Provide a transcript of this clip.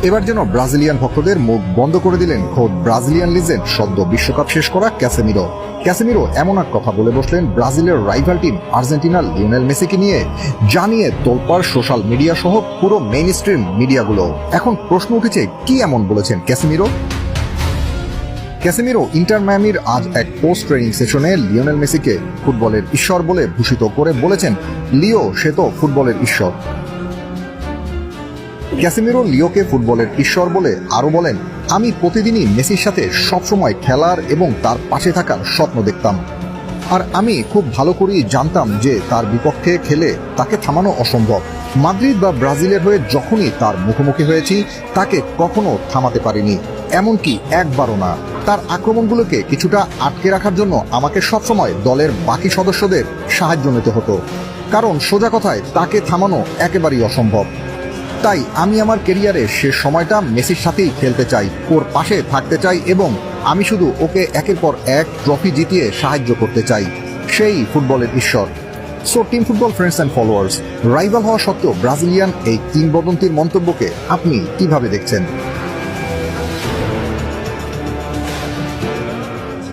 এবার যেন ব্রাজিলিয়ান ভক্তদের মুখ বন্ধ করে দিলেন খোদ ব্রাজিলিয়ান লিজেন্ড সদ্য বিশ্বকাপ শেষ করা ক্যাসেমিরো এমন এক কথা বলে বসলেন ব্রাজিলের রাইভাল টিম আর্জেন্টিনার লিওনেল মেসিকে নিয়ে, জানিয়ে তোলপাড় সোশ্যাল মিডিয়া সহ পুরো মেইন স্ট্রিম মিডিয়াগুলো। এখন প্রশ্ন উঠেছে, কি এমন বলেছেন ক্যাসেমিরো ইন্টার মায়ামির আজ এক পোস্ট ট্রেনিং সেশনে লিওনেল মেসিকে ফুটবলের ঈশ্বর বলে ভূষিত করে বলেছেন, লিও সে তো ফুটবলের ঈশ্বর। ক্যাসেমিরো লিওকে ফুটবলের ঈশ্বর বলে আরো বলেন, আমি প্রতিদিনই মেসির সাথে সবসময় খেলার এবং তার পাশে থাকার স্বপ্ন দেখতাম। আর আমি খুব ভালো করেই জানতাম যে তার বিপক্ষে খেলে তাকে থামানো অসম্ভব। মাদ্রিদ বা ব্রাজিলের হয়ে যখনই তার মুখোমুখি হয়েছি তাকে কখনো থামাতে পারিনি, এমনকি একবারও না। তার আক্রমণগুলোকে কিছুটা আটকে রাখার জন্য আমাকে সবসময় দলের বাকি সদস্যদের সাহায্য নিতে হতো, কারণ সোজা কথায় তাকে থামানো একেবারেই অসম্ভব। তাই আমি আমার ক্যারিয়ারের শেষ সময়টা মেসির সাথেই খেলতে চাই, ওর পাশে থাকতে চাই এবং আমি শুধু ওকে একের পর এক ট্রফি জিতিয়ে সাহায্য করতে চাই। সেই ফুটবলের ঈশ্বর। So team football friends and followers, rival হওয়া সত্ত্বেও ব্রাজিলিয়ান এই কিংবদন্তির মন্তব্যকে আপনি কিভাবে দেখছেন?